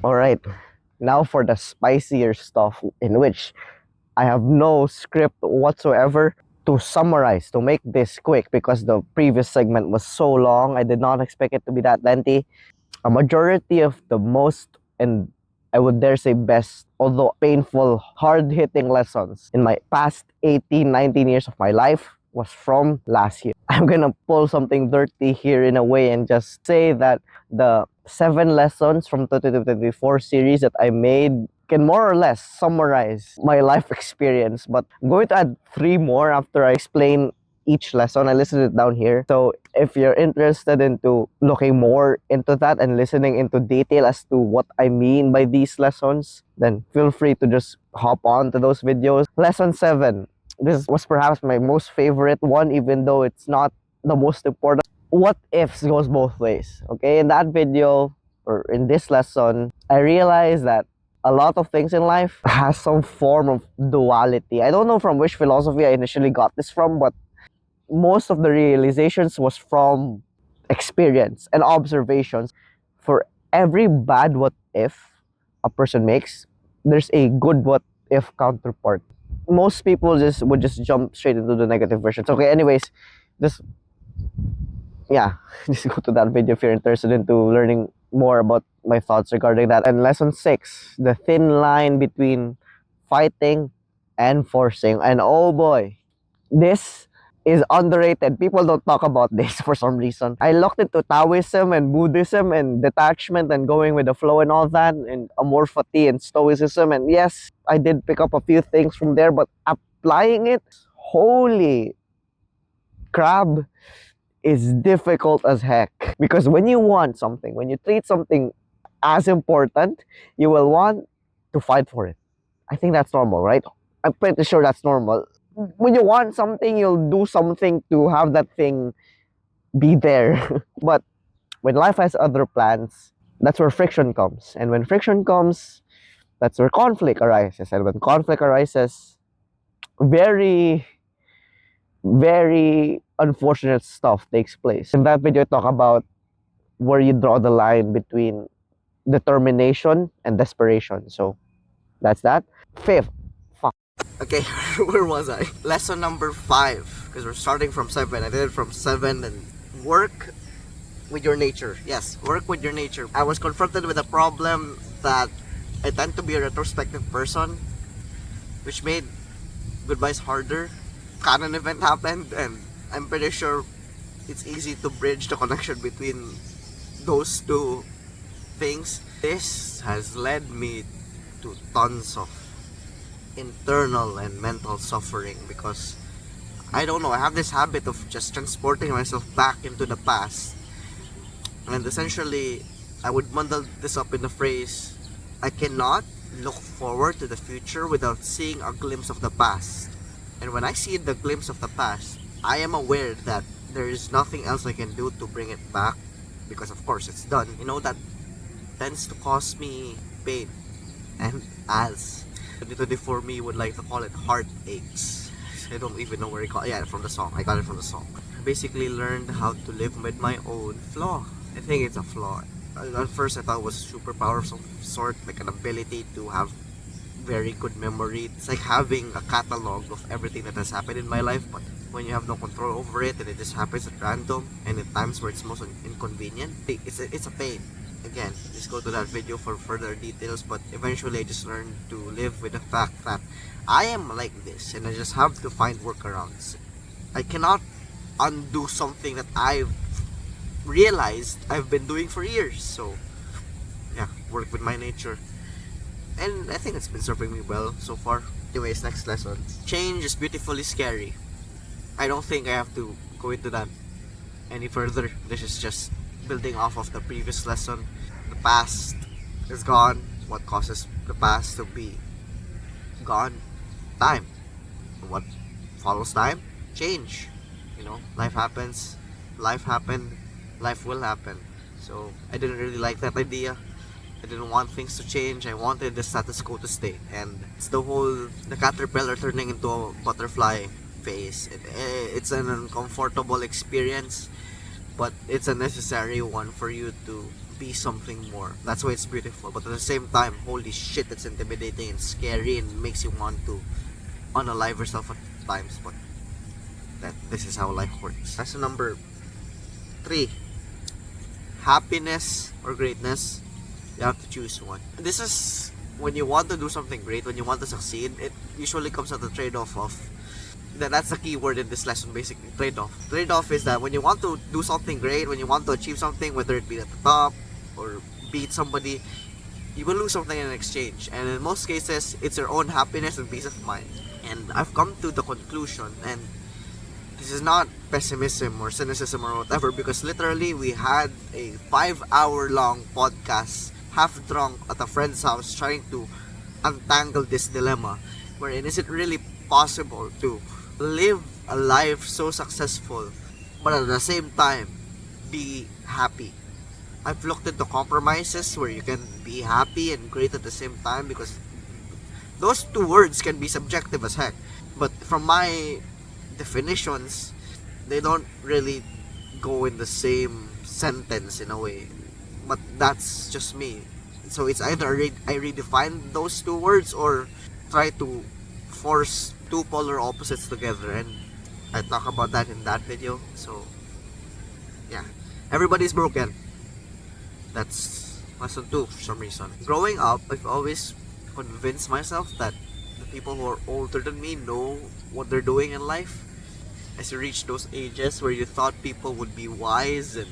Alright, now for the spicier stuff, in which I have no script whatsoever. To summarize, to make this quick, because the previous segment was so long, I did not expect it to be that lengthy. A majority of the most, and I would dare say best, although painful, hard hitting lessons in my past 18, 19 years of my life was from last year. I'm gonna pull something dirty here in a way and just say that the 7 lessons from 2024 series that I made can more or less summarize my life experience, but I'm going to add 3 more after I explain each lesson. I listed it down here. So if you're interested into looking more into that and listening into detail as to what I mean by these lessons, then feel free to just hop on to those videos. Lesson 7. This was perhaps my most favorite one, even though it's not the most important. What ifs goes both ways. Okay, in that video or in this lesson, I realized that a lot of things in life has some form of duality. I don't know from which philosophy I initially got this from, but most of the realizations was from experience and observations. For every bad what if a person makes, there's a good what if counterpart. Most people just would just jump straight into the negative versions. Okay, anyways, just yeah, just go to that video if you're interested into learning more about my thoughts regarding that. And lesson 6, the thin line between fighting and forcing. And oh boy, this is underrated. People don't talk about this for some reason. I looked into Taoism and Buddhism and detachment and going with the flow and all that, and amorphity and stoicism. And yes, I did pick up a few things from there, but applying it, holy crab, is difficult as heck. Because when you want something, when you treat something as important, you will want to fight for it. I think that's normal, right? I'm pretty sure that's normal. When you want something, you'll do something to have that thing be there. But when life has other plans, that's where friction comes. And when friction comes, that's where conflict arises. And when conflict arises, very, very unfortunate stuff takes place. In that video, I talk about where you draw the line between determination and desperation. So that's that. Fifth, okay, where was I? Lesson number 5, because we're starting from 7. I did it from 7. And work with your nature. Yes, work with your nature. I was confronted with a problem that I tend to be a retrospective person, which made goodbyes harder. Canon event happened, and I'm pretty sure it's easy to bridge the connection between those two things. This has led me to tons of internal and mental suffering, because I don't know, I have this habit of just transporting myself back into the past. And essentially, I would bundle this up in the phrase, I cannot look forward to the future without seeing a glimpse of the past. And when I see the glimpse of the past, I am aware that there is nothing else I can do to bring it back, because of course it's done. You know, that tends to cause me pain. And as 2024 me would like to call it, heartaches. I don't even know where I got it. Yeah, from the song. I got it from the song. I basically learned how to live with my own flaw. I think it's a flaw. At first I thought it was a superpower of some sort, like an ability to have very good memory. It's like having a catalog of everything that has happened in my life, but when you have no control over it and it just happens at random and at times where it's most inconvenient, it's a pain. Again, just go to that video for further details, but eventually I just learned to live with the fact that I am like this and I just have to find workarounds. I cannot undo something that I've realized I've been doing for years. So yeah, work with my nature. And I think it's been serving me well so far. Anyways, next lesson. Change is beautifully scary. I don't think I have to go into that any further. This is just building off of the previous lesson. The past is gone. What causes the past to be gone? Time. What follows time? Change. You know, life happens. Life happened. Life will happen. So I didn't really like that idea. I didn't want things to change. I wanted the status quo to stay. And it's the caterpillar turning into a butterfly phase. It's an uncomfortable experience, but it's a necessary one for you to be something more. That's why it's beautiful. But at the same time, holy shit, it's intimidating and scary and makes you want to unalive yourself at times. But this is how life works. Lesson number 3. Happiness or greatness, you have to choose one. This is when you want to do something great, when you want to succeed, it usually comes at the trade-off of that's the key word in this lesson, basically. Trade-off is that when you want to do something great, when you want to achieve something, whether it be at the top or beat somebody, you will lose something in exchange. And in most cases, it's your own happiness and peace of mind. And I've come to the conclusion, and this is not pessimism or cynicism or whatever, because literally we had a 5-hour long podcast, half drunk at a friend's house, trying to untangle this dilemma, wherein is it really possible to live a life so successful but at the same time be happy? I've looked into compromises where you can be happy and great at the same time, because those two words can be subjective as heck, but from my definitions, they don't really go in the same sentence in a way. But that's just me. So it's either I redefine those two words or try to force two polar opposites together, and I talk about that in that video. So yeah, everybody's broken. That's lesson 2 for some reason. Growing up, I've always convinced myself that the people who are older than me know what they're doing in life. As you reach those ages where you thought people would be wise and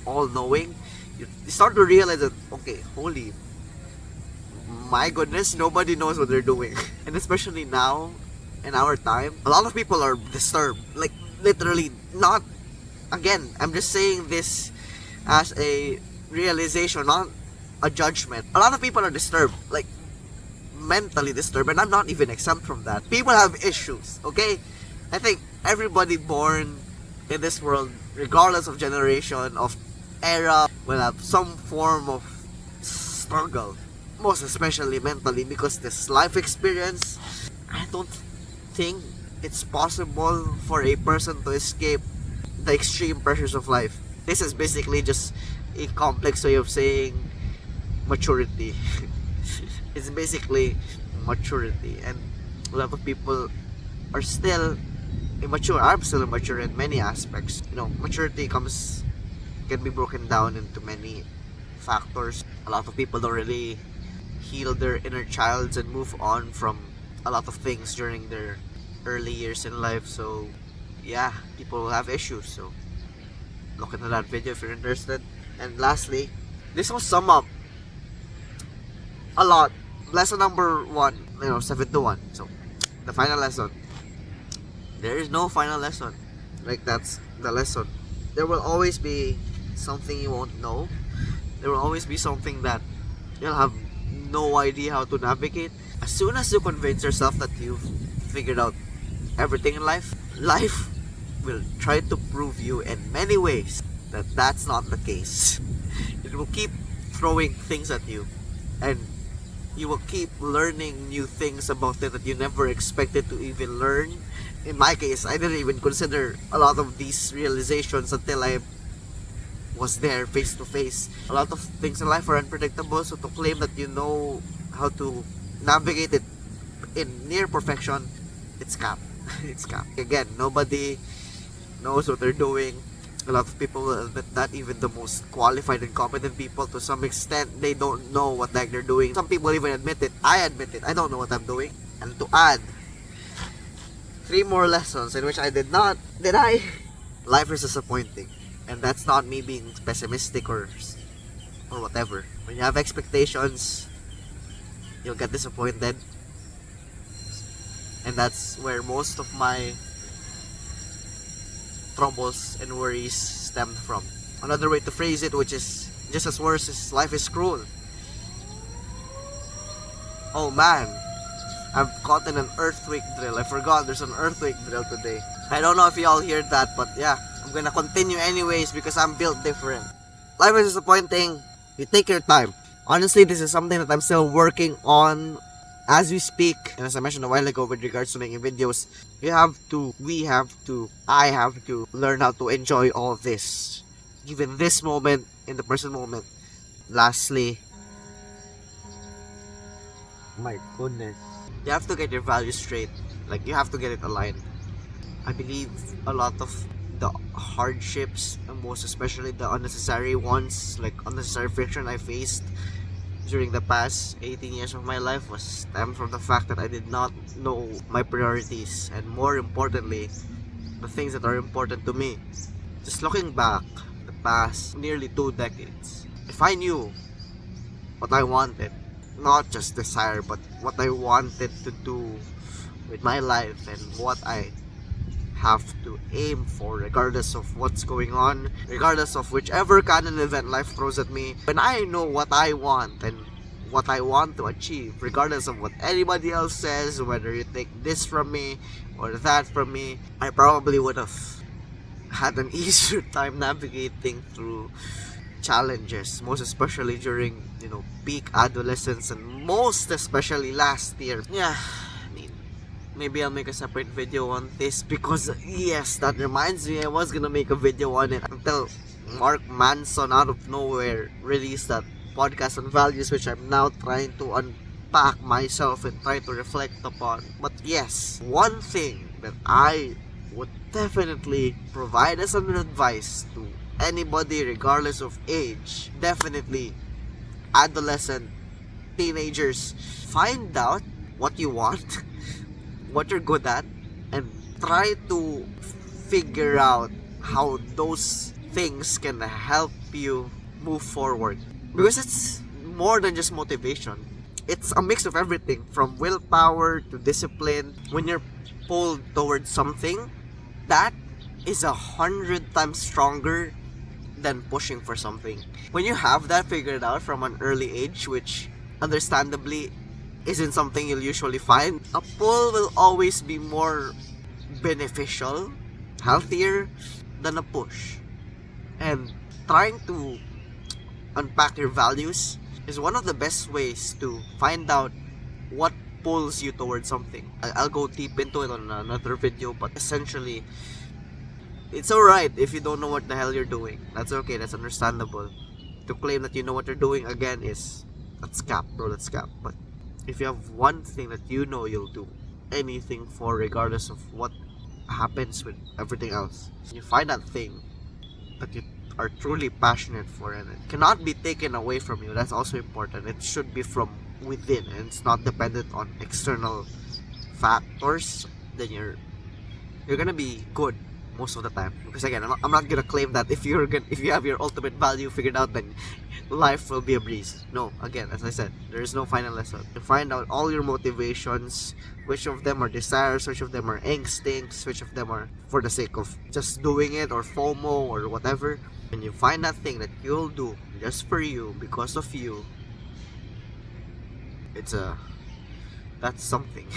all-knowing, you start to realize that, okay, holy, my goodness, nobody knows what they're doing. And especially now, in our time, a lot of people are disturbed. Like, literally, not, again, I'm just saying this as a realization, not a judgment. A lot of people are disturbed, like, mentally disturbed, and I'm not even exempt from that. People have issues, okay? I think everybody born in this world, regardless of generation, of era, will have some form of struggle. Most especially mentally, because this life experience, I don't think it's possible for a person to escape the extreme pressures of life. This is basically just a complex way of saying maturity. It's basically maturity, and a lot of people are still immature. I'm still immature in many aspects. You know, maturity can be broken down into many factors. A lot of people don't really heal their inner childs and move on from a lot of things during their early years in life. So yeah, people will have issues. So look into that video if you're interested. And lastly, this will sum up a lot. Lesson number 1, 7 to 1. So the final lesson. There is no final lesson. Like, that's the lesson. There will always be something you won't know. There will always be something that you'll have no idea how to navigate. As soon as you convince yourself that you've figured out everything in life, life will try to prove you in many ways that that's not the case. It will keep throwing things at you, and you will keep learning new things about it that you never expected to even learn. In my case, I didn't even consider a lot of these realizations until I was there face to face. A lot of things in life are unpredictable, so to claim that you know how to navigate it in near perfection, it's cap. It's cap. Again, nobody knows what they're doing. A lot of people will admit that, even the most qualified and competent people, to some extent, they don't know what the heck they're doing. Some people even admit it. I admit it. I don't know what I'm doing. And to add 3 more lessons in which I did not, life is disappointing. And that's not me being pessimistic or whatever. When you have expectations, you'll get disappointed. And that's where most of my troubles and worries stemmed from. Another way to phrase it, which is just as worse, is life is cruel. Oh man, I'm caught in an earthquake drill. I forgot there's an earthquake drill today. I don't know if y'all heard that, but yeah, I'm gonna continue anyways because I'm built different. Life is disappointing. You take your time. Honestly, this is something that I'm still working on as we speak. And as I mentioned a while ago with regards to making videos, I have to learn how to enjoy all of this. even this moment, in the present moment. Lastly, my goodness, you have to get your values straight. Like, you have to get it aligned. I believe a lot of the hardships, and most especially the unnecessary ones, like unnecessary friction I faced during the past 18 years of my life, was stemmed from the fact that I did not know my priorities, and more importantly, the things that are important to me. Just looking back, the past nearly 2 decades, if I knew what I wanted, not just desire, but what I wanted to do with my life and what I have to aim for, regardless of what's going on, regardless of whichever kind of event life throws at me. When I know what I want and what I want to achieve, regardless of what anybody else says, whether you take this from me or that from me, I probably would have had an easier time navigating through challenges, most especially during, peak adolescence, and most especially last year. Yeah, I mean, maybe I'll make a separate video on this, because yes, that reminds me, I was gonna make a video on it until Mark Manson out of nowhere released that podcast on values, which I'm now trying to unpack myself and try to reflect upon. But yes, one thing that I would definitely provide as an advice to anybody regardless of age, definitely adolescent, teenagers, find out what you want, what you're good at, and try to figure out how those things can help you move forward. Because it's more than just motivation. It's a mix of everything, from willpower to discipline. When you're pulled towards something, that is 100 times stronger than pushing for something. When you have that figured out from an early age, which understandably isn't something you'll usually find, a pull will always be more beneficial, healthier than a push. And trying to unpack your values is one of the best ways to find out what pulls you towards something. I'll go deep into it on another video, but essentially, it's alright if you don't know what the hell you're doing. That's okay, that's understandable. To claim that you know what you're doing, again, that's cap, bro, that's cap. But if you have one thing that you know you'll do anything for, regardless of what happens with everything else, you find that thing that you are truly passionate for, and it cannot be taken away from you. That's also important. It should be from within, and it's not dependent on external factors. Then you're gonna be good most of the time. Because again, I'm not gonna claim that if you have your ultimate value figured out, then life will be a breeze. No, again, as I said, there is no final lesson. You find out all your motivations, which of them are desires, which of them are instincts, which of them are for the sake of just doing it, or FOMO, or whatever. When you find that thing that you'll do just for you, because of you, that's something.